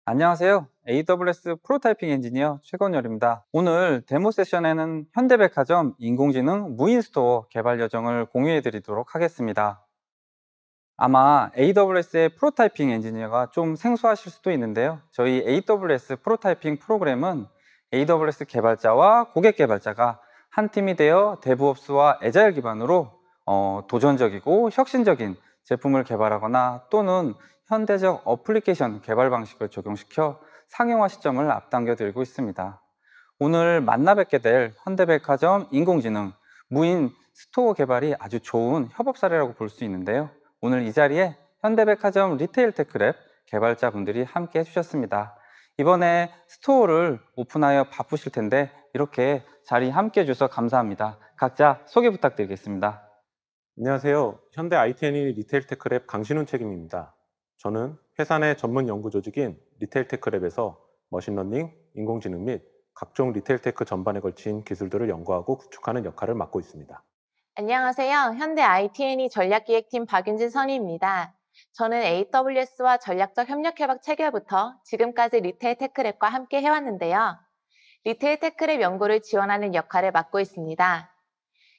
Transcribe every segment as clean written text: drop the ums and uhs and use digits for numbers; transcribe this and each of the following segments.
안녕하세요. AWS 프로타이핑 엔지니어 최건열입니다. 오늘 데모 세션에는 현대백화점 인공지능 무인 스토어 개발 여정을 공유해 드리도록 하겠습니다. 아마 AWS의 프로타이핑 엔지니어가 좀 생소하실 수도 있는데요. 저희 AWS 프로타이핑 프로그램은 AWS 개발자와 고객 개발자가 한 팀이 되어 데브옵스와 애자일 기반으로 도전적이고 혁신적인 제품을 개발하거나 또는 현대적 어플리케이션 개발 방식을 적용시켜 상용화 시점을 앞당겨 들고 있습니다. 오늘 만나 뵙게 될 현대백화점 인공지능 무인 스토어 개발이 아주 좋은 협업 사례라고 볼 수 있는데요. 오늘 이 자리에 현대백화점 리테일 테크랩 개발자분들이 함께 해주셨습니다. 이번에 스토어를 오픈하여 바쁘실 텐데 이렇게 자리 함께 해주셔서 감사합니다. 각자 소개 부탁드리겠습니다. 안녕하세요. 현대 IT&E 리테일 테크랩 강신훈 책임입니다. 저는 회사 내 전문 연구 조직인 리테일 테크랩에서 머신러닝, 인공지능 및 각종 리테일 테크 전반에 걸친 기술들을 연구하고 구축하는 역할을 맡고 있습니다. 안녕하세요. 현대 IT&E 전략기획팀 박윤진 선임입니다. 저는 AWS와 전략적 협력협약 체결부터 지금까지 리테일 테크랩과 함께 해왔는데요. 리테일 테크랩 연구를 지원하는 역할을 맡고 있습니다.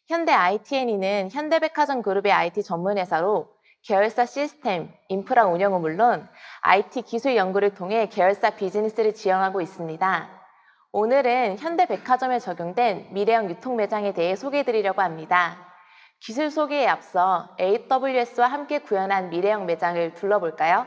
현대 IT&E는 현대백화점 그룹의 IT 전문회사로 계열사 시스템, 인프라 운영은 물론 IT 기술 연구를 통해 계열사 비즈니스를 지원하고 있습니다. 오늘은 현대백화점에 적용된 미래형 유통 매장에 대해 소개해드리려고 합니다. 기술 소개에 앞서 AWS와 함께 구현한 미래형 매장을 둘러볼까요?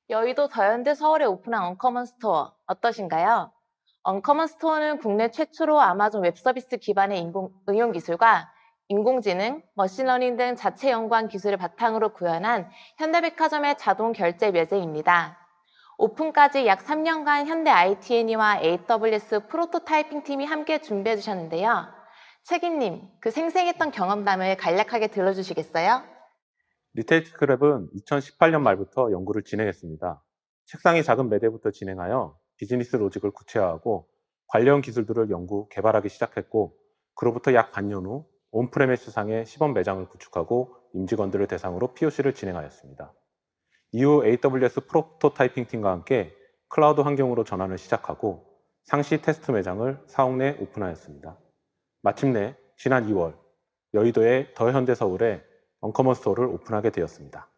여의도 더현대 서울에 오픈한 언커먼 스토어 어떠신가요? 언커먼 스토어는 국내 최초로 아마존 웹서비스 기반의 응용 기술과 인공지능, 머신러닝 등 자체 연구한 기술을 바탕으로 구현한 현대백화점의 자동 결제 매장입니다. 오픈까지 약 3년간 현대 IT&E와 AWS 프로토타이핑 팀이 함께 준비해 주셨는데요. 책임님, 그 생생했던 경험담을 간략하게 들어주시겠어요? 리테일 테크랩은 2018년 말부터 연구를 진행했습니다. 책상이 작은 매대부터 진행하여 비즈니스 로직을 구체화하고 관련 기술들을 연구, 개발하기 시작했고, 그로부터 약 반년 후 온프레미스상의 시범 매장을 구축하고 임직원들을 대상으로 POC를 진행하였습니다. 이후 AWS 프로토타이핑 팀과 함께 클라우드 환경으로 전환을 시작하고 상시 테스트 매장을 사옥 내 오픈하였습니다. 마침내 지난 2월 여의도의 더 현대서울에 언커먼 스토어를 오픈하게 되었습니다.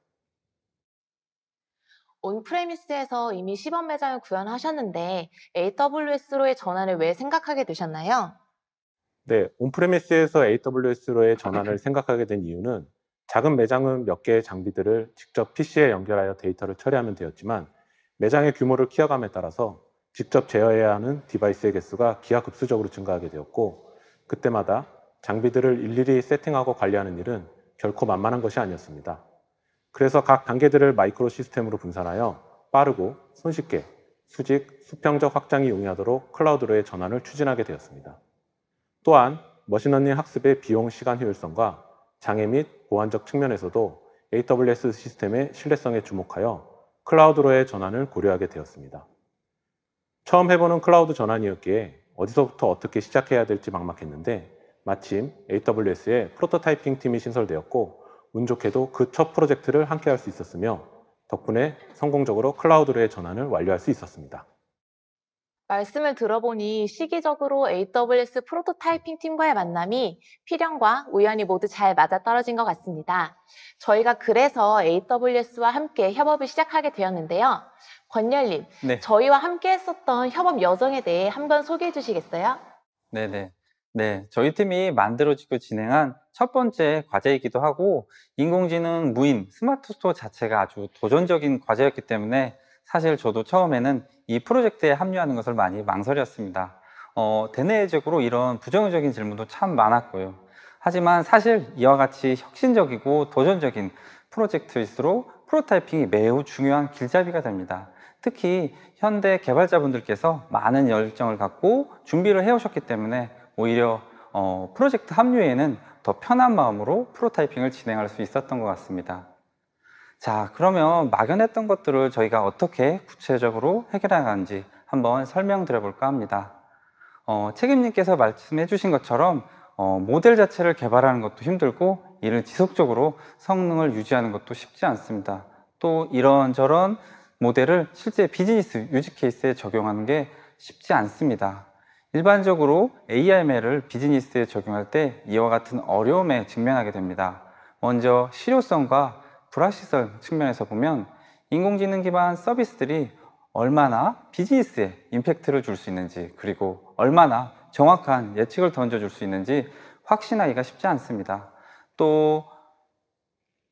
온프레미스에서 이미 시범 매장을 구현하셨는데 AWS로의 전환을 왜 생각하게 되셨나요? 네, 온프레미스에서 AWS로의 전환을 생각하게 된 이유는 작은 매장은 몇 개의 장비들을 직접 PC에 연결하여 데이터를 처리하면 되었지만 매장의 규모를 키워감에 따라서 직접 제어해야 하는 디바이스의 개수가 기하급수적으로 증가하게 되었고, 그때마다 장비들을 일일이 세팅하고 관리하는 일은 결코 만만한 것이 아니었습니다. 그래서 각 단계들을 마이크로 시스템으로 분산하여 빠르고 손쉽게 수직, 수평적 확장이 용이하도록 클라우드로의 전환을 추진하게 되었습니다. 또한 머신러닝 학습의 비용 시간 효율성과 장애 및 보안적 측면에서도 AWS 시스템의 신뢰성에 주목하여 클라우드로의 전환을 고려하게 되었습니다. 처음 해보는 클라우드 전환이었기에 어디서부터 어떻게 시작해야 될지 막막했는데 마침 AWS의 프로토타이핑 팀이 신설되었고 운 좋게도 그 첫 프로젝트를 함께 할 수 있었으며 덕분에 성공적으로 클라우드로의 전환을 완료할 수 있었습니다. 말씀을 들어보니 시기적으로 AWS 프로토타이핑 팀과의 만남이 필연과 우연이 모두 잘 맞아떨어진 것 같습니다. 저희가 그래서 AWS와 함께 협업을 시작하게 되었는데요. 권열님, 네. 저희와 함께 했었던 협업 여정에 대해 한번 소개해 주시겠어요? 네네. 네, 저희 팀이 만들어지고 진행한 첫 번째 과제이기도 하고 인공지능 무인 스마트 스토어 자체가 아주 도전적인 과제였기 때문에 사실 저도 처음에는 이 프로젝트에 합류하는 것을 많이 망설였습니다. 대내적으로 이런 부정적인 질문도 참 많았고요. 하지만 사실 이와 같이 혁신적이고 도전적인 프로젝트일수록 프로타이핑이 매우 중요한 길잡이가 됩니다. 특히 현대 개발자분들께서 많은 열정을 갖고 준비를 해오셨기 때문에 오히려 프로젝트 합류에는 더 편한 마음으로 프로타이핑을 진행할 수 있었던 것 같습니다. 자, 그러면 막연했던 것들을 저희가 어떻게 구체적으로 해결해 나가는지 한번 설명드려 볼까 합니다. 책임님께서 말씀해 주신 것처럼 모델 자체를 개발하는 것도 힘들고 이를 지속적으로 성능을 유지하는 것도 쉽지 않습니다. 또 이런저런 모델을 실제 비즈니스 유지 케이스에 적용하는 게 쉽지 않습니다. 일반적으로 AIML을 비즈니스에 적용할 때 이와 같은 어려움에 직면하게 됩니다. 먼저 실효성과 불확실성 측면에서 보면 인공지능 기반 서비스들이 얼마나 비즈니스에 임팩트를 줄 수 있는지, 그리고 얼마나 정확한 예측을 던져줄 수 있는지 확신하기가 쉽지 않습니다. 또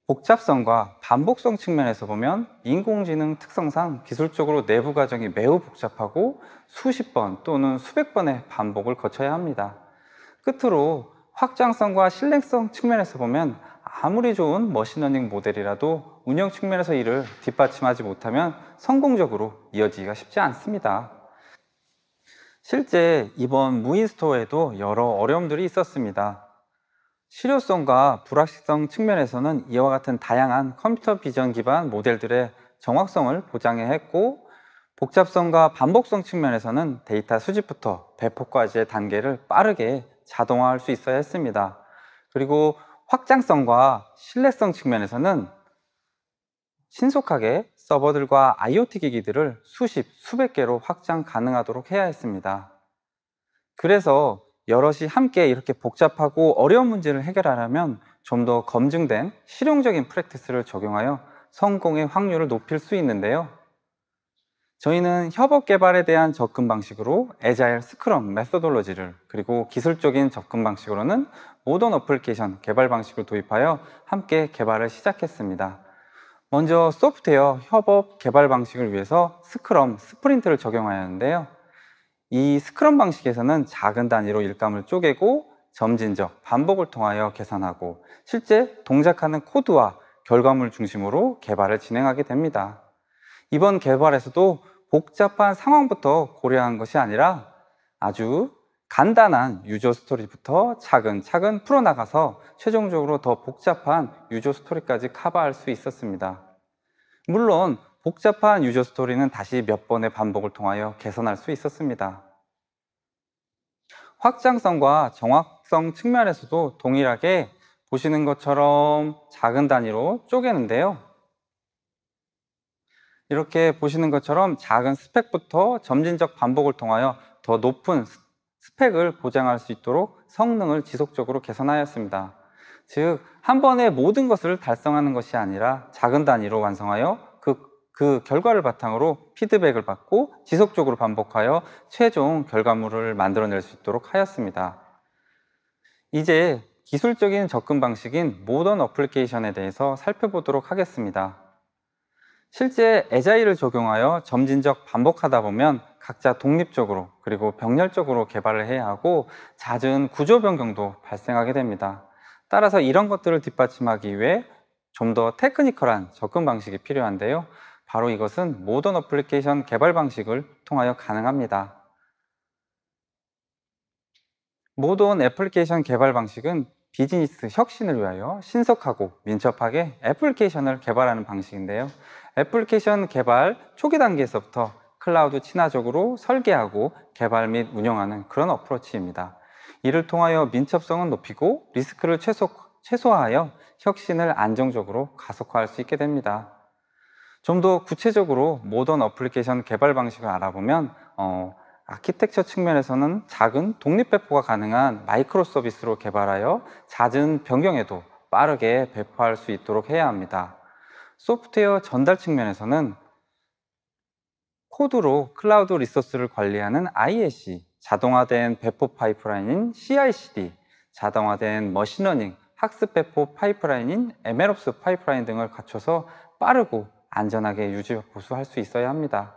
복잡성과 반복성 측면에서 보면 인공지능 특성상 기술적으로 내부 과정이 매우 복잡하고 수십 번 또는 수백 번의 반복을 거쳐야 합니다. 끝으로 확장성과 신뢰성 측면에서 보면 아무리 좋은 머신러닝 모델이라도 운영 측면에서 이를 뒷받침하지 못하면 성공적으로 이어지기가 쉽지 않습니다. 실제 이번 무인 스토어에도 여러 어려움들이 있었습니다. 실효성과 불확실성 측면에서는 이와 같은 다양한 컴퓨터 비전 기반 모델들의 정확성을 보장해야 했고, 복잡성과 반복성 측면에서는 데이터 수집부터 배포까지의 단계를 빠르게 자동화할 수 있어야 했습니다. 그리고 확장성과 신뢰성 측면에서는 신속하게 서버들과 IoT 기기들을 수십, 수백 개로 확장 가능하도록 해야 했습니다. 그래서 여럿이 함께 이렇게 복잡하고 어려운 문제를 해결하려면 좀 더 검증된 실용적인 프랙티스를 적용하여 성공의 확률을 높일 수 있는데요. 저희는 협업 개발에 대한 접근 방식으로 애자일 스크럼 메소돌로지를, 그리고 기술적인 접근 방식으로는 모던 어플리케이션 개발 방식을 도입하여 함께 개발을 시작했습니다. 먼저 소프트웨어 협업 개발 방식을 위해서 스크럼, 스프린트를 적용하였는데요. 이 스크럼 방식에서는 작은 단위로 일감을 쪼개고 점진적, 반복을 통하여 계산하고 실제 동작하는 코드와 결과물 중심으로 개발을 진행하게 됩니다. 이번 개발에서도 복잡한 상황부터 고려한 것이 아니라 아주 간단한 유저 스토리부터 차근차근 풀어나가서 최종적으로 더 복잡한 유저 스토리까지 커버할 수 있었습니다. 물론 복잡한 유저 스토리는 다시 몇 번의 반복을 통하여 개선할 수 있었습니다. 확장성과 정확성 측면에서도 동일하게 보시는 것처럼 작은 단위로 쪼개는데요. 이렇게 보시는 것처럼 작은 스펙부터 점진적 반복을 통하여 더 높은 스펙을 보장할 수 있도록 성능을 지속적으로 개선하였습니다. 즉, 한 번에 모든 것을 달성하는 것이 아니라 작은 단위로 완성하여 그 결과를 바탕으로 피드백을 받고 지속적으로 반복하여 최종 결과물을 만들어낼 수 있도록 하였습니다. 이제 기술적인 접근 방식인 모던 어플리케이션에 대해서 살펴보도록 하겠습니다. 실제 애자일을 적용하여 점진적 반복하다 보면 각자 독립적으로 그리고 병렬적으로 개발을 해야 하고 잦은 구조 변경도 발생하게 됩니다. 따라서 이런 것들을 뒷받침하기 위해 좀 더 테크니컬한 접근 방식이 필요한데요. 바로 이것은 모던 어플리케이션 개발 방식을 통하여 가능합니다. 모던 애플리케이션 개발 방식은 비즈니스 혁신을 위하여 신속하고 민첩하게 애플리케이션을 개발하는 방식인데요. 애플리케이션 개발 초기 단계에서부터 클라우드 친화적으로 설계하고 개발 및 운영하는 그런 어프로치입니다. 이를 통하여 민첩성은 높이고 리스크를 최소화하여 혁신을 안정적으로 가속화할 수 있게 됩니다. 좀 더 구체적으로 모던 어플리케이션 개발 방식을 알아보면 아키텍처 측면에서는 작은 독립 배포가 가능한 마이크로 서비스로 개발하여 잦은 변경에도 빠르게 배포할 수 있도록 해야 합니다. 소프트웨어 전달 측면에서는 코드로 클라우드 리소스를 관리하는 ISC, 자동화된 배포 파이프라인인 CI/CD, 자동화된 머신러닝, 학습 배포 파이프라인인 MLOps 파이프라인 등을 갖춰서 빠르고 안전하게 유지 보수할 수 있어야 합니다.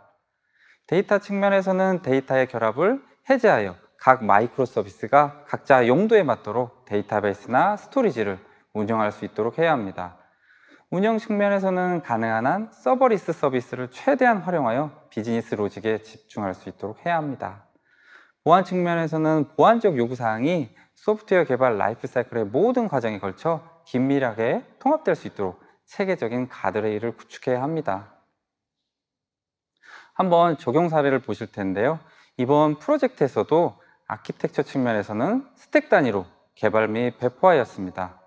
데이터 측면에서는 데이터의 결합을 해제하여 각 마이크로 서비스가 각자 용도에 맞도록 데이터베이스나 스토리지를 운영할 수 있도록 해야 합니다. 운영 측면에서는 가능한 한 서버리스 서비스를 최대한 활용하여 비즈니스 로직에 집중할 수 있도록 해야 합니다. 보안 측면에서는 보안적 요구사항이 소프트웨어 개발 라이프 사이클의 모든 과정에 걸쳐 긴밀하게 통합될 수 있도록 체계적인 가드레일을 구축해야 합니다. 한번 적용 사례를 보실 텐데요. 이번 프로젝트에서도 아키텍처 측면에서는 스택 단위로 개발 및 배포하였습니다.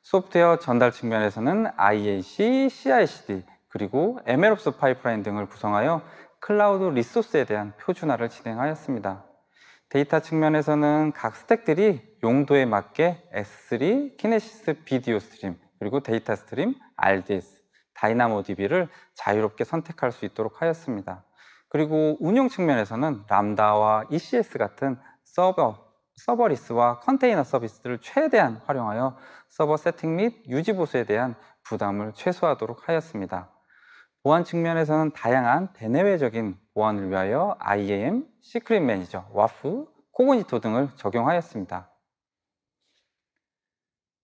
소프트웨어 전달 측면에서는 IAC, CI/CD, 그리고 MLOps 파이프라인 등을 구성하여 클라우드 리소스에 대한 표준화를 진행하였습니다. 데이터 측면에서는 각 스택들이 용도에 맞게 S3, 키네시스 비디오 스트림, 그리고 데이터 스트림, RDS, 다이나모DB를 자유롭게 선택할 수 있도록 하였습니다. 그리고 운영 측면에서는 람다와 ECS 같은 서버리스와 컨테이너 서비스를 최대한 활용하여 서버 세팅 및 유지 보수에 대한 부담을 최소화하도록 하였습니다. 보안 측면에서는 다양한 대내외적인 보안을 위하여 IAM, 시크릿 매니저, 와프, 코그니토 등을 적용하였습니다.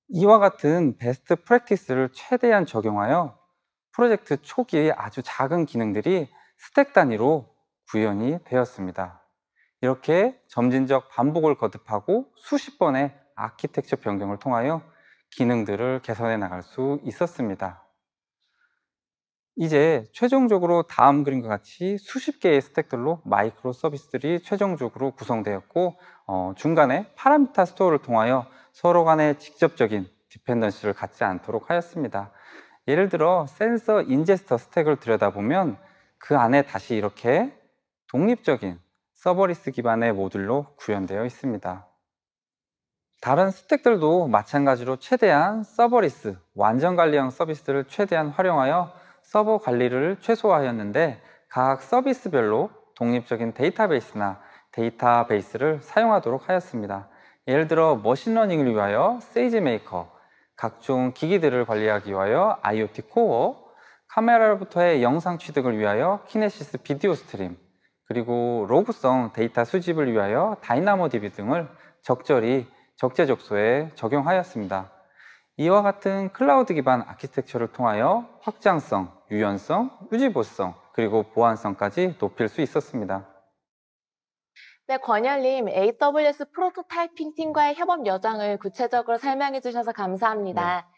이와 같은 베스트 프랙티스를 최대한 적용하여 프로젝트 초기에 아주 작은 기능들이 스택 단위로 구현이 되었습니다. 이렇게 점진적 반복을 거듭하고 수십 번의 아키텍처 변경을 통하여 기능들을 개선해 나갈 수 있었습니다. 이제 최종적으로 다음 그림과 같이 수십 개의 스택들로 마이크로 서비스들이 최종적으로 구성되었고 중간에 파라미터 스토어를 통하여 서로 간에 직접적인 디펜던시를 갖지 않도록 하였습니다. 예를 들어 센서 인제스터 스택을 들여다보면 그 안에 다시 이렇게 독립적인 서버리스 기반의 모듈로 구현되어 있습니다. 다른 스택들도 마찬가지로 최대한 서버리스, 완전관리형 서비스를 최대한 활용하여 서버 관리를 최소화하였는데 각 서비스별로 독립적인 데이터베이스나 데이터베이스를 사용하도록 하였습니다. 예를 들어 머신러닝을 위하여 세이지메이커, 각종 기기들을 관리하기 위하여 IoT 코어, 카메라로부터의 영상 취득을 위하여 키네시스 비디오 스트림, 그리고 로그성 데이터 수집을 위하여 다이나모DB 등을 적절히 적재적소에 적용하였습니다. 이와 같은 클라우드 기반 아키텍처를 통하여 확장성, 유연성, 유지보수성, 그리고 보안성까지 높일 수 있었습니다. 네, 권열님, AWS 프로토타이핑 팀과의 협업 여정을 구체적으로 설명해 주셔서 감사합니다.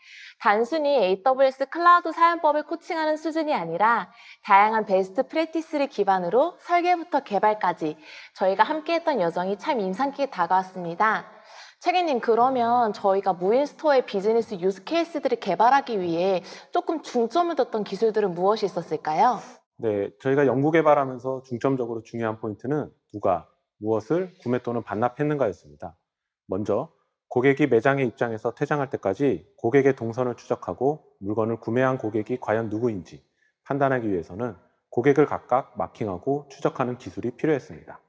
단순히 AWS 클라우드 사용법을 코칭하는 수준이 아니라 다양한 베스트 프랙티스를 기반으로 설계부터 개발까지 저희가 함께했던 여정이 참 인상 깊게 다가왔습니다. 책임님, 그러면 저희가 무인스토어의 비즈니스 유스 케이스들을 개발하기 위해 조금 중점을 뒀던 기술들은 무엇이 있었을까요? 네, 저희가 연구 개발하면서 중점적으로 중요한 포인트는 누가 무엇을 구매 또는 반납했는가였습니다. 먼저 고객이 매장에 입장해서 퇴장할 때까지 고객의 동선을 추적하고 물건을 구매한 고객이 과연 누구인지 판단하기 위해서는 고객을 각각 마킹하고 추적하는 기술이 필요했습니다.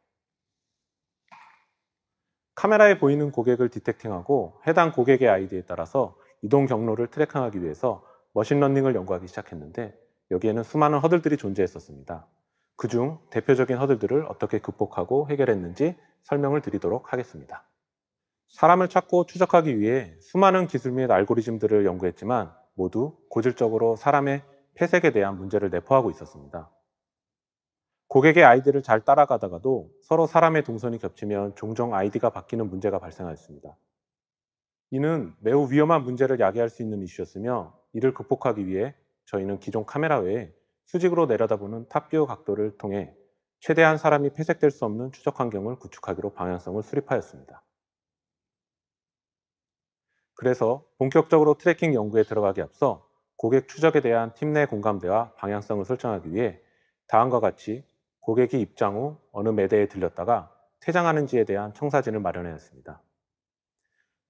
카메라에 보이는 고객을 디텍팅하고 해당 고객의 아이디에 따라서 이동 경로를 트래킹하기 위해서 머신러닝을 연구하기 시작했는데 여기에는 수많은 허들들이 존재했었습니다. 그중 대표적인 허들들을 어떻게 극복하고 해결했는지 설명을 드리도록 하겠습니다. 사람을 찾고 추적하기 위해 수많은 기술 및 알고리즘들을 연구했지만 모두 고질적으로 사람의 폐색에 대한 문제를 내포하고 있었습니다. 고객의 아이디를 잘 따라가다가도 서로 사람의 동선이 겹치면 종종 아이디가 바뀌는 문제가 발생하였습니다. 이는 매우 위험한 문제를 야기할 수 있는 이슈였으며 이를 극복하기 위해 저희는 기존 카메라 외에 수직으로 내려다보는 탑뷰 각도를 통해 최대한 사람이 폐색될 수 없는 추적 환경을 구축하기로 방향성을 수립하였습니다. 그래서 본격적으로 트래킹 연구에 들어가기 앞서 고객 추적에 대한 팀 내 공감대와 방향성을 설정하기 위해 다음과 같이 고객이 입장 후 어느 매대에 들렸다가 퇴장하는지에 대한 청사진을 마련하였습니다.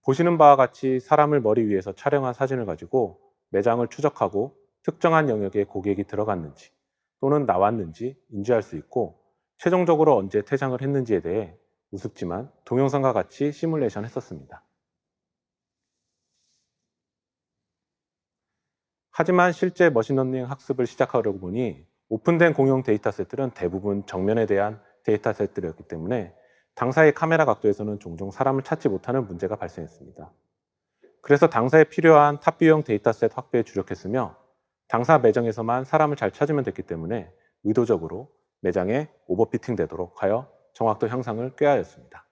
보시는 바와 같이 사람을 머리 위에서 촬영한 사진을 가지고 매장을 추적하고 특정한 영역에 고객이 들어갔는지 또는 나왔는지 인지할 수 있고 최종적으로 언제 퇴장을 했는지에 대해 우습지만 동영상과 같이 시뮬레이션 했었습니다. 하지만 실제 머신러닝 학습을 시작하려고 보니 오픈된 공용 데이터셋들은 대부분 정면에 대한 데이터셋들이었기 때문에 당사의 카메라 각도에서는 종종 사람을 찾지 못하는 문제가 발생했습니다. 그래서 당사에 필요한 탑뷰용 데이터셋 확보에 주력했으며 당사 매장에서만 사람을 잘 찾으면 됐기 때문에 의도적으로 매장에 오버피팅 되도록 하여 정확도 향상을 꾀하였습니다.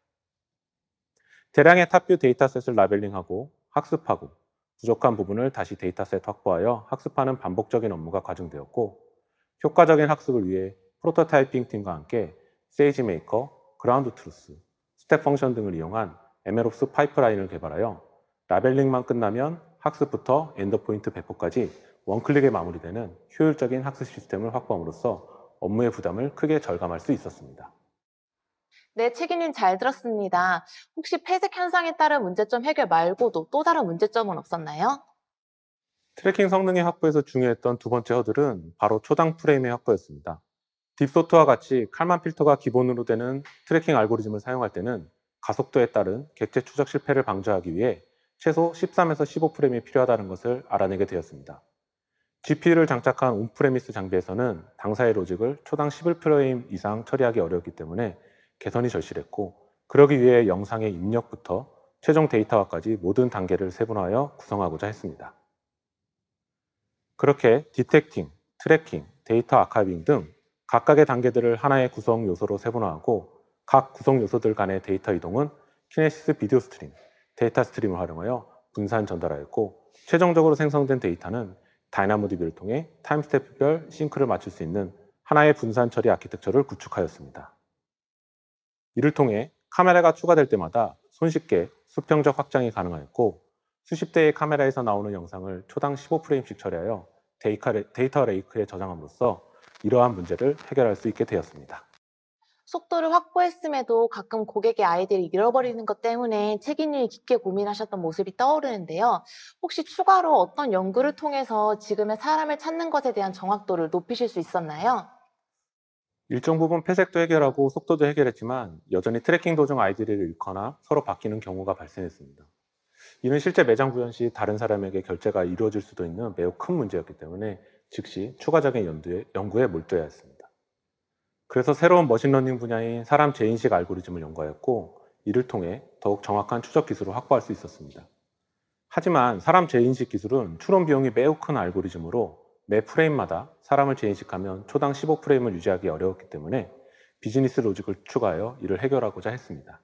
대량의 탑뷰 데이터셋을 라벨링하고 학습하고 부족한 부분을 다시 데이터셋 확보하여 학습하는 반복적인 업무가 과정되었고 효과적인 학습을 위해 프로토타이핑 팀과 함께 세이지메이커, 그라운드 트루스, 스텝 펑션 등을 이용한 MLOps 파이프라인을 개발하여 라벨링만 끝나면 학습부터 엔더포인트 배포까지 원클릭에 마무리되는 효율적인 학습 시스템을 확보함으로써 업무의 부담을 크게 절감할 수 있었습니다. 네, 책임님 잘 들었습니다. 혹시 폐색 현상에 따른 문제점 해결 말고도 또 다른 문제점은 없었나요? 트래킹 성능의 확보에서 중요했던 두 번째 허들은 바로 초당 프레임의 확보였습니다. 딥소트와 같이 칼만 필터가 기본으로 되는 트래킹 알고리즘을 사용할 때는 가속도에 따른 객체 추적 실패를 방지하기 위해 최소 13에서 15프레임이 필요하다는 것을 알아내게 되었습니다. GPU를 장착한 온프레미스 장비에서는 당사의 로직을 초당 11프레임 이상 처리하기 어려웠기 때문에 개선이 절실했고, 그러기 위해 영상의 입력부터 최종 데이터화까지 모든 단계를 세분화하여 구성하고자 했습니다. 그렇게 디텍팅, 트래킹, 데이터 아카이빙 등 각각의 단계들을 하나의 구성 요소로 세분화하고 각 구성 요소들 간의 데이터 이동은 키네시스 비디오 스트림, 데이터 스트림을 활용하여 분산 전달하였고, 최종적으로 생성된 데이터는 다이나모DB를 통해 타임스텝별 싱크를 맞출 수 있는 하나의 분산 처리 아키텍처를 구축하였습니다. 이를 통해 카메라가 추가될 때마다 손쉽게 수평적 확장이 가능하였고, 수십 대의 카메라에서 나오는 영상을 초당 15프레임씩 처리하여 데이터 레이크에 저장함으로써 이러한 문제를 해결할 수 있게 되었습니다. 속도를 확보했음에도 가끔 고객의 아이디를 잃어버리는 것 때문에 책임님이 깊게 고민하셨던 모습이 떠오르는데요. 혹시 추가로 어떤 연구를 통해서 지금의 사람을 찾는 것에 대한 정확도를 높이실 수 있었나요? 일정 부분 폐색도 해결하고 속도도 해결했지만 여전히 트래킹 도중 아이디를 잃거나 서로 바뀌는 경우가 발생했습니다. 이는 실제 매장 구현 시 다른 사람에게 결제가 이루어질 수도 있는 매우 큰 문제였기 때문에 즉시 추가적인 연구에 몰두해야 했습니다. 그래서 새로운 머신러닝 분야인 사람 재인식 알고리즘을 연구하였고, 이를 통해 더욱 정확한 추적 기술을 확보할 수 있었습니다. 하지만 사람 재인식 기술은 추론 비용이 매우 큰 알고리즘으로 매 프레임마다 사람을 재인식하면 초당 15프레임을 유지하기 어려웠기 때문에 비즈니스 로직을 추가하여 이를 해결하고자 했습니다.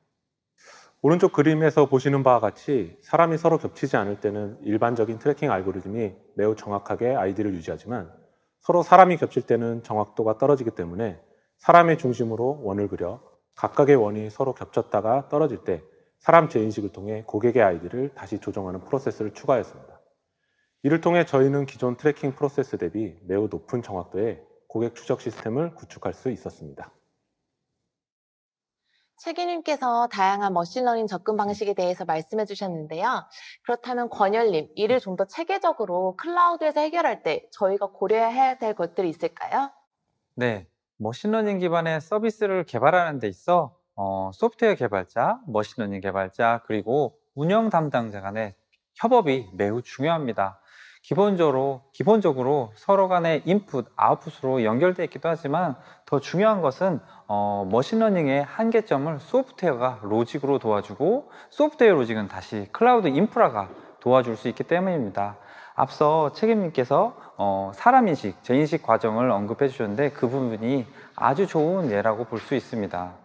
오른쪽 그림에서 보시는 바와 같이 사람이 서로 겹치지 않을 때는 일반적인 트래킹 알고리즘이 매우 정확하게 아이디를 유지하지만, 서로 사람이 겹칠 때는 정확도가 떨어지기 때문에 사람의 중심으로 원을 그려 각각의 원이 서로 겹쳤다가 떨어질 때 사람 재인식을 통해 고객의 아이디를 다시 조정하는 프로세스를 추가했습니다. 이를 통해 저희는 기존 트래킹 프로세스 대비 매우 높은 정확도의 고객 추적 시스템을 구축할 수 있었습니다. 책임님께서 다양한 머신러닝 접근 방식에 대해서 말씀해 주셨는데요. 그렇다면 권열님, 이를 좀 더 체계적으로 클라우드에서 해결할 때 저희가 고려해야 될 것들이 있을까요? 네, 머신러닝 기반의 서비스를 개발하는 데 있어 소프트웨어 개발자, 머신러닝 개발자, 그리고 운영 담당자 간의 협업이 매우 중요합니다. 기본적으로 서로 간의 인풋, 아웃풋으로 연결되어 있기도 하지만 더 중요한 것은 머신러닝의 한계점을 소프트웨어가 로직으로 도와주고 소프트웨어 로직은 다시 클라우드 인프라가 도와줄 수 있기 때문입니다. 앞서 책임님께서 사람인식, 재인식 과정을 언급해 주셨는데 그 부분이 아주 좋은 예라고 볼 수 있습니다.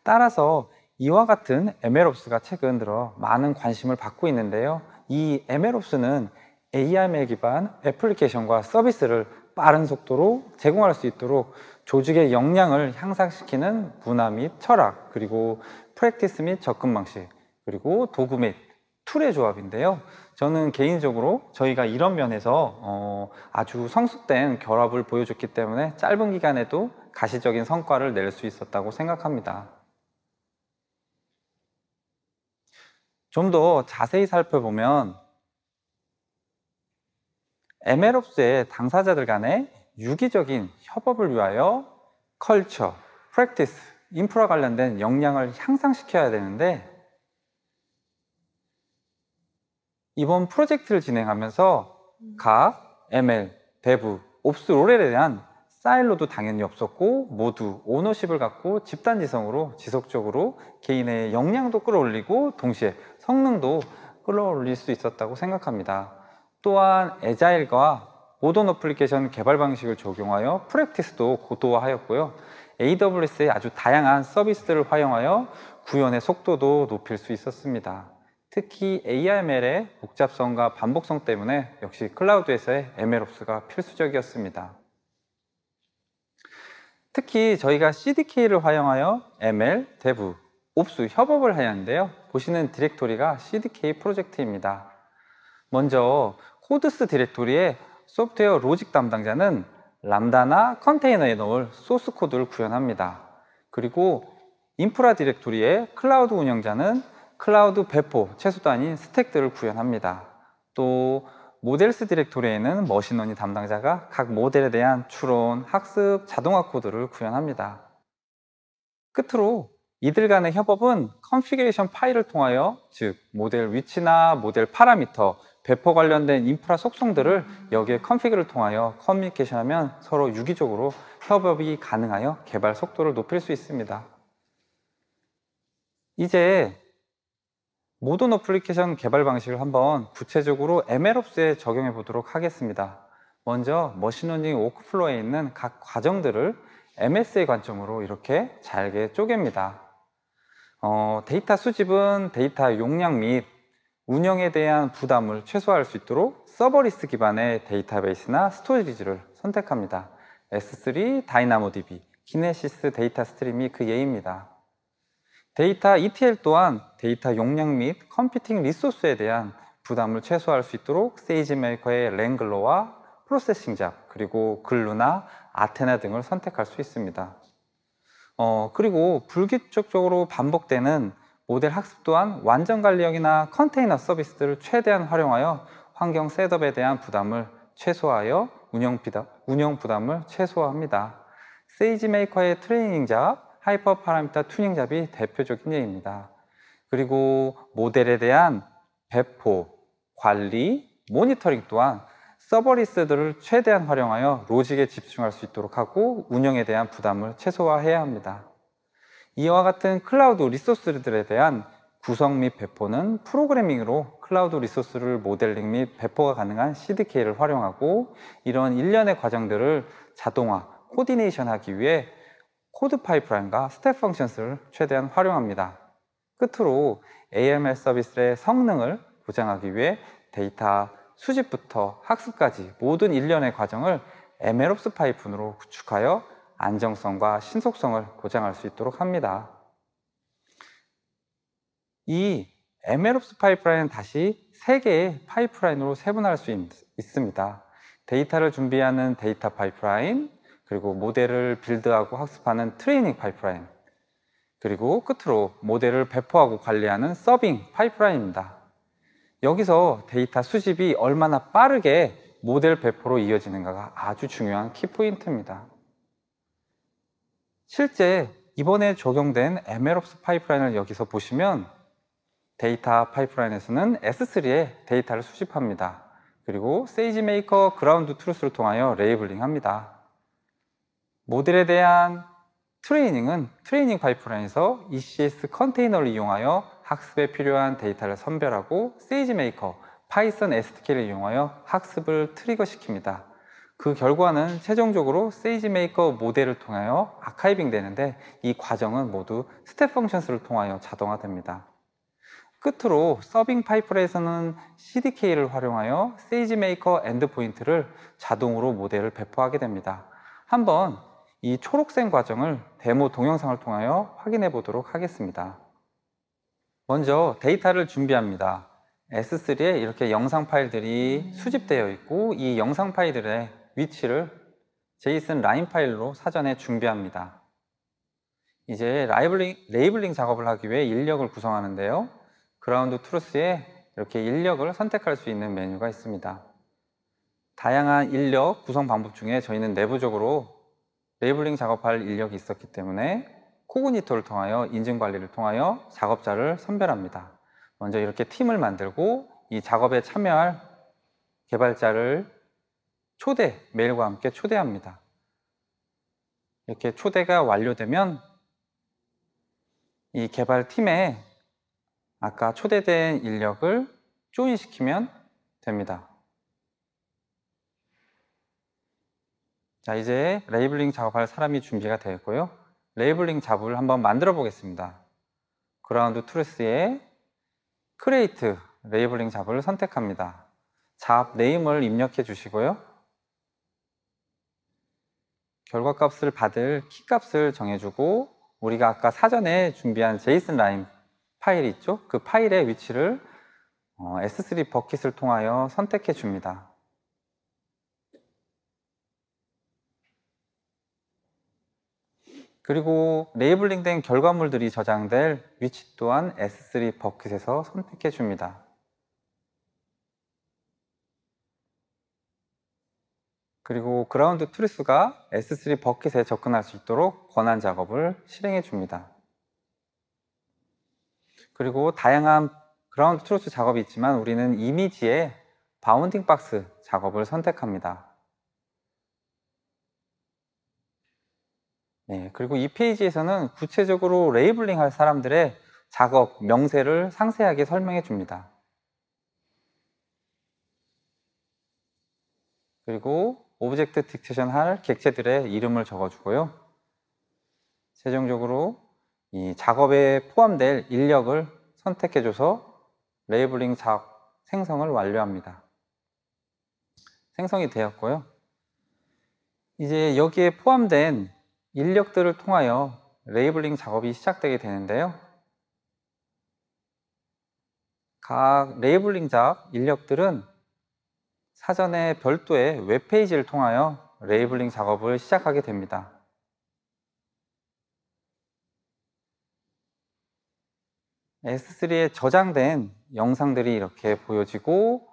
따라서 이와 같은 MLOps가 최근 들어 많은 관심을 받고 있는데요. 이 MLOps는 AML 기반 애플리케이션과 서비스를 빠른 속도로 제공할 수 있도록 조직의 역량을 향상시키는 문화 및 철학, 그리고 프랙티스 및 접근 방식, 그리고 도구 및 툴의 조합인데요. 저는 개인적으로 저희가 이런 면에서 아주 성숙된 결합을 보여줬기 때문에 짧은 기간에도 가시적인 성과를 낼 수 있었다고 생각합니다. 좀 더 자세히 살펴보면 MLOps의 당사자들 간의 유기적인 협업을 위하여 컬처, 프랙티스, 인프라 관련된 역량을 향상시켜야 되는데 이번 프로젝트를 진행하면서 각, ML, 데브, 옵스 롤에 대한 사일로도 당연히 없었고 모두 오너십을 갖고 집단지성으로 지속적으로 개인의 역량도 끌어올리고 동시에 성능도 끌어올릴 수 있었다고 생각합니다. 또한 애자일과 모던 어플리케이션 개발 방식을 적용하여 프랙티스도 고도화하였고요. AWS의 아주 다양한 서비스들을 활용하여 구현의 속도도 높일 수 있었습니다. 특히 AML의 복잡성과 반복성 때문에 역시 클라우드에서의 MLOps가 필수적이었습니다. 특히 저희가 CDK를 활용하여 ML, Dev, Ops 협업을 하였는데요. 보시는 디렉토리가 CDK 프로젝트입니다. 먼저 코드스 디렉토리의 소프트웨어 로직 담당자는 람다나 컨테이너에 넣을 소스 코드를 구현합니다. 그리고 인프라 디렉토리의 클라우드 운영자는 클라우드 배포 최소 단위 스택들을 구현합니다. 또 모델스 디렉토리에는 머신러닝 담당자가 각 모델에 대한 추론, 학습, 자동화 코드를 구현합니다. 끝으로 이들 간의 협업은 컨피그레이션 파일을 통하여 즉 모델 위치나 모델 파라미터, 배포 관련된 인프라 속성들을 여기에 컨피그를 통하여 커뮤니케이션하면 서로 유기적으로 협업이 가능하여 개발 속도를 높일 수 있습니다. 이제 모던 어플리케이션 개발 방식을 한번 구체적으로 MLOps에 적용해 보도록 하겠습니다. 먼저 머신러닝 워크플로우에 있는 각 과정들을 MS의 관점으로 이렇게 잘게 쪼갭니다. 데이터 수집은 데이터 용량 및 운영에 대한 부담을 최소화할 수 있도록 서버리스 기반의 데이터베이스나 스토리지를 선택합니다. S3, 다이나모DB, 키네시스 데이터 스트림이 그 예입니다. 데이터 ETL 또한 데이터 용량 및 컴퓨팅 리소스에 대한 부담을 최소화할 수 있도록 세이지메이커의 랭글러와 프로세싱 잡, 그리고 글루나 아테나 등을 선택할 수 있습니다. 그리고 불규칙적으로 반복되는 모델 학습 또한 완전 관리형이나 컨테이너 서비스들을 최대한 활용하여 환경 셋업에 대한 부담을 최소화하여 운영 부담을 최소화합니다. 세이지메이커의 트레이닝 잡, 하이퍼 파라미터 튜닝 잡이 대표적인 예입니다. 그리고 모델에 대한 배포, 관리, 모니터링 또한 서버리스들을 최대한 활용하여 로직에 집중할 수 있도록 하고 운영에 대한 부담을 최소화해야 합니다. 이와 같은 클라우드 리소스들에 대한 구성 및 배포는 프로그래밍으로 클라우드 리소스를 모델링 및 배포가 가능한 CDK를 활용하고 이런 일련의 과정들을 자동화, 코디네이션 하기 위해 코드 파이프라인과 스텝 펑션스를 최대한 활용합니다. 끝으로 AML 서비스의 성능을 보장하기 위해 데이터 수집부터 학습까지 모든 일련의 과정을 MLOps 파이픈으로 구축하여 안정성과 신속성을 보장할 수 있도록 합니다. 이 MLOps 파이프라인은 다시 3개의 파이프라인으로 세분화할 수 있습니다. 데이터를 준비하는 데이터 파이프라인, 그리고 모델을 빌드하고 학습하는 트레이닝 파이프라인, 그리고 끝으로 모델을 배포하고 관리하는 서빙 파이프라인입니다. 여기서 데이터 수집이 얼마나 빠르게 모델 배포로 이어지는가가 아주 중요한 키포인트입니다. 실제 이번에 적용된 MLOps 파이프라인을 여기서 보시면 데이터 파이프라인에서는 S3에 데이터를 수집합니다. 그리고 세이지메이커 그라운드 트루스를 통하여 레이블링합니다. 모델에 대한 트레이닝은 트레이닝 파이프라인에서 ECS 컨테이너를 이용하여 학습에 필요한 데이터를 선별하고 세이지메이커, 파이썬 SDK를 이용하여 학습을 트리거시킵니다. 그 결과는 최종적으로 세이지메이커 모델을 통하여 아카이빙 되는데 이 과정은 모두 스텝 펑션스를 통하여 자동화됩니다. 끝으로 서빙 파이프라인에서는 CDK를 활용하여 세이지메이커 엔드포인트를 자동으로 모델을 배포하게 됩니다. 한번 이 초록색 과정을 데모 동영상을 통하여 확인해 보도록 하겠습니다. 먼저 데이터를 준비합니다. S3에 이렇게 영상 파일들이 수집되어 있고 이 영상 파일들의 위치를 JSON 라인 파일로 사전에 준비합니다. 이제 레이블링 작업을 하기 위해 인력을 구성하는데요. 그라운드 트루스에 이렇게 인력을 선택할 수 있는 메뉴가 있습니다. 다양한 인력 구성 방법 중에 저희는 내부적으로 레이블링 작업할 인력이 있었기 때문에 코그니토를 통하여 인증 관리를 통하여 작업자를 선별합니다. 먼저 이렇게 팀을 만들고 이 작업에 참여할 개발자를 메일과 함께 초대합니다. 이렇게 초대가 완료되면 이 개발팀에 아까 초대된 인력을 조인시키면 됩니다. 자, 이제 레이블링 작업할 사람이 준비가 되었고요. 레이블링 잡을 한번 만들어 보겠습니다. 그라운드 트루스에 크리에이트 레이블링 잡을 선택합니다. 잡 네임을 입력해 주시고요. 결과값을 받을 키값을 정해주고 우리가 아까 사전에 준비한 제이슨 라인 파일이 있죠? 그 파일의 위치를 S3 버킷을 통하여 선택해 줍니다. 그리고 레이블링된 결과물들이 저장될 위치 또한 S3 버킷에서 선택해 줍니다. 그리고 그라운드 트루스가 S3 버킷에 접근할 수 있도록 권한 작업을 실행해 줍니다. 그리고 다양한 그라운드 트루스 작업이 있지만 우리는 이미지에 바운딩 박스 작업을 선택합니다. 네, 그리고 이 페이지에서는 구체적으로 레이블링 할 사람들의 작업 명세를 상세하게 설명해 줍니다. 그리고 오브젝트 딕테이션 할 객체들의 이름을 적어주고요. 최종적으로 이 작업에 포함될 인력을 선택해줘서 레이블링 작업 생성을 완료합니다. 생성이 되었고요. 이제 여기에 포함된 인력들을 통하여 레이블링 작업이 시작되게 되는데요. 각 레이블링 작업 인력들은 사전에 별도의 웹페이지를 통하여 레이블링 작업을 시작하게 됩니다. S3에 저장된 영상들이 이렇게 보여지고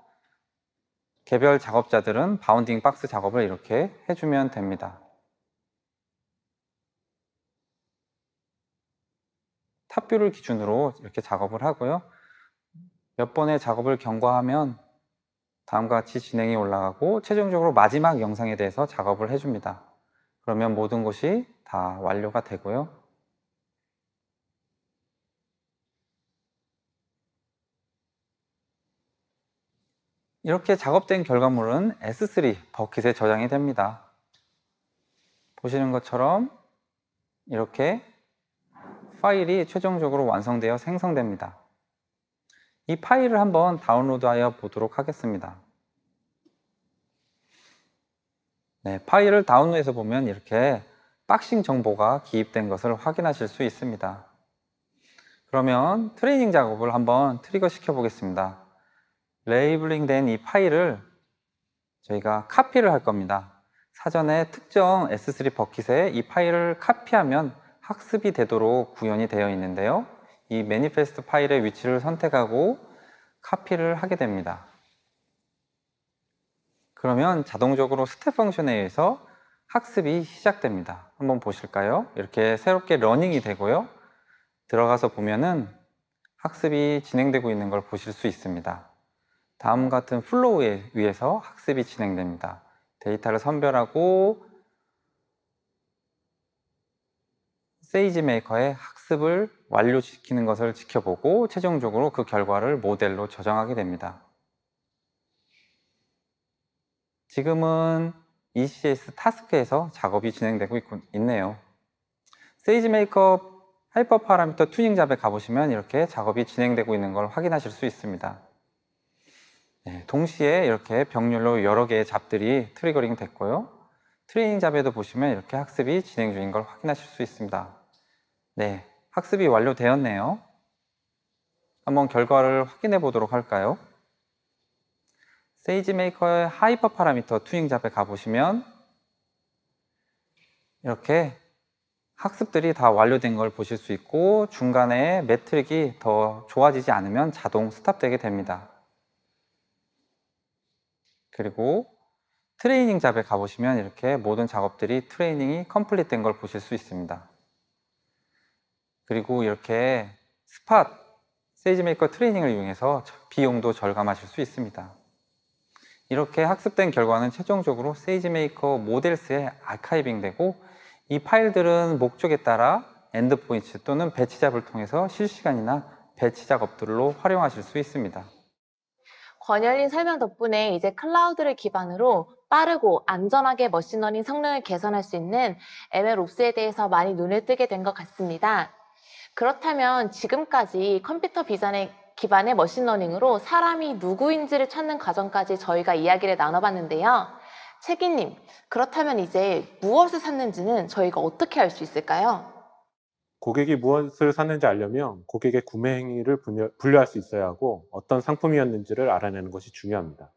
개별 작업자들은 바운딩 박스 작업을 이렇게 해주면 됩니다. 탑뷰를 기준으로 이렇게 작업을 하고요. 몇 번의 작업을 경과하면 다음과 같이 진행이 올라가고 최종적으로 마지막 영상에 대해서 작업을 해줍니다. 그러면 모든 것이 다 완료가 되고요. 이렇게 작업된 결과물은 S3 버킷에 저장이 됩니다. 보시는 것처럼 이렇게 파일이 최종적으로 완성되어 생성됩니다. 이 파일을 한번 다운로드하여 보도록 하겠습니다. 네, 파일을 다운로드해서 보면 이렇게 박싱 정보가 기입된 것을 확인하실 수 있습니다. 그러면 트레이닝 작업을 한번 트리거 시켜 보겠습니다. 레이블링 된 이 파일을 저희가 카피를 할 겁니다. 사전에 특정 S3 버킷에 이 파일을 카피하면 학습이 되도록 구현이 되어 있는데요. 이 매니페스트 파일의 위치를 선택하고 카피를 하게 됩니다. 그러면 자동적으로 스텝 펑션에 의해서 학습이 시작됩니다. 한번 보실까요? 이렇게 새롭게 러닝이 되고요. 들어가서 보면은 학습이 진행되고 있는 걸 보실 수 있습니다. 다음 같은 플로우에 의해서 학습이 진행됩니다. 데이터를 선별하고 세이지메이커의 학습을 완료시키는 것을 지켜보고 최종적으로 그 결과를 모델로 저장하게 됩니다. 지금은 ECS 타스크에서 작업이 진행되고 있네요. 세이지메이커 하이퍼 파라미터 튜닝 잡에 가보시면 이렇게 작업이 진행되고 있는 걸 확인하실 수 있습니다. 네, 동시에 이렇게 병렬로 여러 개의 잡들이 트리거링 됐고요. 트레이닝 잡에도 보시면 이렇게 학습이 진행 중인 걸 확인하실 수 있습니다. 네, 학습이 완료되었네요. 한번 결과를 확인해 보도록 할까요? 세이지메이커의 하이퍼 파라미터 튜닝 잡에 가보시면 이렇게 학습들이 다 완료된 걸 보실 수 있고 중간에 매트릭이 더 좋아지지 않으면 자동 스탑되게 됩니다. 그리고 트레이닝 잡에 가보시면 이렇게 모든 작업들이 트레이닝이 컴플릿 된 걸 보실 수 있습니다. 그리고 이렇게 스팟 세이지메이커 트레이닝을 이용해서 비용도 절감하실 수 있습니다. 이렇게 학습된 결과는 최종적으로 세이지메이커 모델스에 아카이빙 되고, 이 파일들은 목적에 따라 엔드포인트 또는 배치 잡을 통해서 실시간이나 배치 작업들로 활용하실 수 있습니다. 권열린 설명 덕분에 이제 클라우드를 기반으로 빠르고 안전하게 머신러닝 성능을 개선할 수 있는 MLOps에 대해서 많이 눈을 뜨게 된 것 같습니다. 그렇다면 지금까지 컴퓨터 비전의 기반의 머신러닝으로 사람이 누구인지를 찾는 과정까지 저희가 이야기를 나눠봤는데요. 책임님, 그렇다면 이제 무엇을 샀는지는 저희가 어떻게 알 수 있을까요? 고객이 무엇을 샀는지 알려면 고객의 구매 행위를 분류할 수 있어야 하고 어떤 상품이었는지를 알아내는 것이 중요합니다.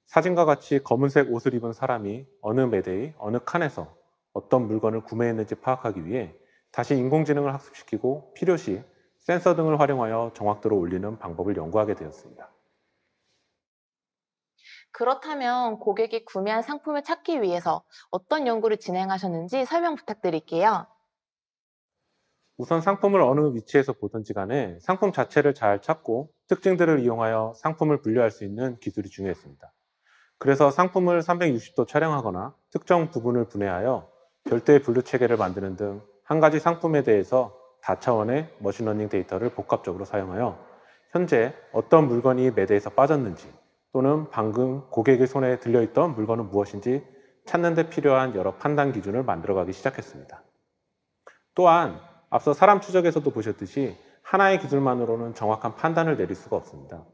사진과 같이 검은색 옷을 입은 사람이 어느 매대의 어느 칸에서 어떤 물건을 구매했는지 파악하기 위해 다시 인공지능을 학습시키고 필요시 센서 등을 활용하여 정확도를 올리는 방법을 연구하게 되었습니다. 그렇다면 고객이 구매한 상품을 찾기 위해서 어떤 연구를 진행하셨는지 설명 부탁드릴게요. 우선 상품을 어느 위치에서 보든지 간에 상품 자체를 잘 찾고 특징들을 이용하여 상품을 분류할 수 있는 기술이 중요했습니다. 그래서 상품을 360도 촬영하거나 특정 부분을 분해하여 별도의 분류 체계를 만드는 등 한 가지 상품에 대해서 다차원의 머신러닝 데이터를 복합적으로 사용하여 현재 어떤 물건이 매대에서 빠졌는지 또는 방금 고객의 손에 들려있던 물건은 무엇인지 찾는 데 필요한 여러 판단 기준을 만들어가기 시작했습니다. 또한 앞서 사람 추적에서도 보셨듯이 하나의 기술만으로는 정확한 판단을 내릴 수가 없습니다.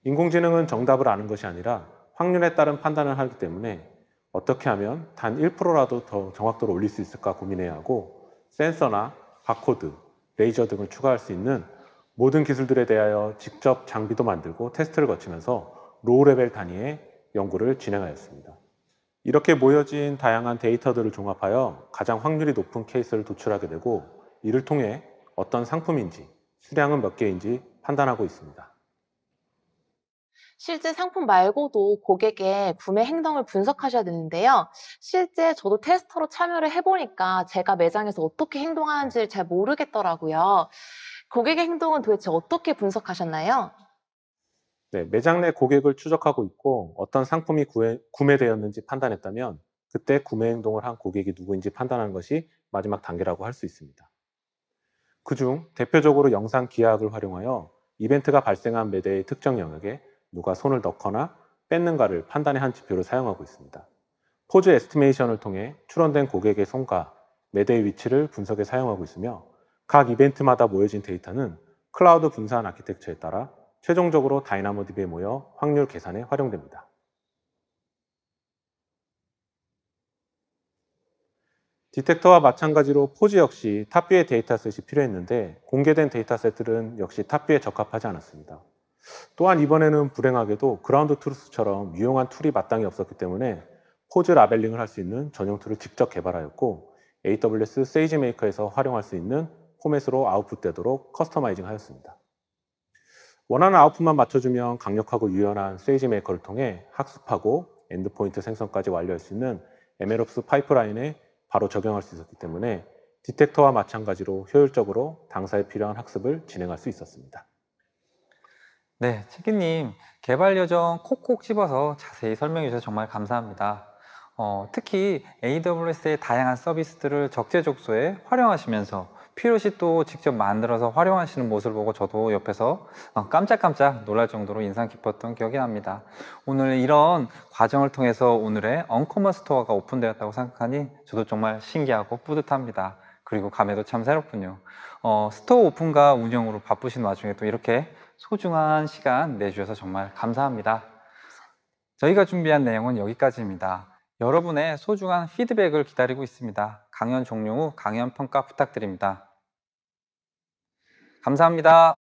인공지능은 정답을 아는 것이 아니라 확률에 따른 판단을 하기 때문에 어떻게 하면 단 1%라도 더 정확도를 올릴 수 있을까 고민해야 하고, 센서나 바코드, 레이저 등을 추가할 수 있는 모든 기술들에 대하여 직접 장비도 만들고 테스트를 거치면서 로우 레벨 단위의 연구를 진행하였습니다. 이렇게 모여진 다양한 데이터들을 종합하여 가장 확률이 높은 케이스를 도출하게 되고, 이를 통해 어떤 상품인지, 수량은 몇 개인지 판단하고 있습니다. 실제 상품 말고도 고객의 구매 행동을 분석하셔야 되는데요. 실제 저도 테스터로 참여를 해보니까 제가 매장에서 어떻게 행동하는지를 잘 모르겠더라고요. 고객의 행동은 도대체 어떻게 분석하셨나요? 네, 매장 내 고객을 추적하고 있고 어떤 상품이 구매되었는지 판단했다면 그때 구매 행동을 한 고객이 누구인지 판단하는 것이 마지막 단계라고 할 수 있습니다. 그중 대표적으로 영상 기하학을 활용하여 이벤트가 발생한 매대의 특정 영역에 누가 손을 넣거나 뺐는가를 판단의 한 지표를 사용하고 있습니다. 포즈 에스티메이션을 통해 추론된 고객의 손과 매대의 위치를 분석에 사용하고 있으며, 각 이벤트마다 모여진 데이터는 클라우드 분산 아키텍처에 따라 최종적으로 다이나모딥에 모여 확률 계산에 활용됩니다. 디텍터와 마찬가지로 포즈 역시 탑뷰의 데이터셋이 필요했는데 공개된 데이터셋들은 역시 탑뷰에 적합하지 않았습니다. 또한 이번에는 불행하게도 그라운드 트루스처럼 유용한 툴이 마땅히 없었기 때문에 포즈 라벨링을 할 수 있는 전용 툴을 직접 개발하였고, AWS 세이지메이커에서 활용할 수 있는 포맷으로 아웃풋되도록 커스터마이징 하였습니다. 원하는 아웃풋만 맞춰주면 강력하고 유연한 세이지메이커를 통해 학습하고 엔드포인트 생성까지 완료할 수 있는 MLOps 파이프라인에 바로 적용할 수 있었기 때문에 디텍터와 마찬가지로 효율적으로 당사에 필요한 학습을 진행할 수 있었습니다. 네, 책임님, 개발 여정 콕콕 집어서 자세히 설명해 주셔서 정말 감사합니다. 특히 AWS의 다양한 서비스들을 적재적소에 활용하시면서 필요시 또 직접 만들어서 활용하시는 모습을 보고 저도 옆에서 깜짝깜짝 놀랄 정도로 인상 깊었던 기억이 납니다. 오늘 이런 과정을 통해서 오늘의 언커먼 스토어가 오픈되었다고 생각하니 저도 정말 신기하고 뿌듯합니다. 그리고 감회도 참 새롭군요. 스토어 오픈과 운영으로 바쁘신 와중에 또 이렇게 소중한 시간 내주셔서 정말 감사합니다. 저희가 준비한 내용은 여기까지입니다. 여러분의 소중한 피드백을 기다리고 있습니다. 강연 종료 후 강연 평가 부탁드립니다. 감사합니다.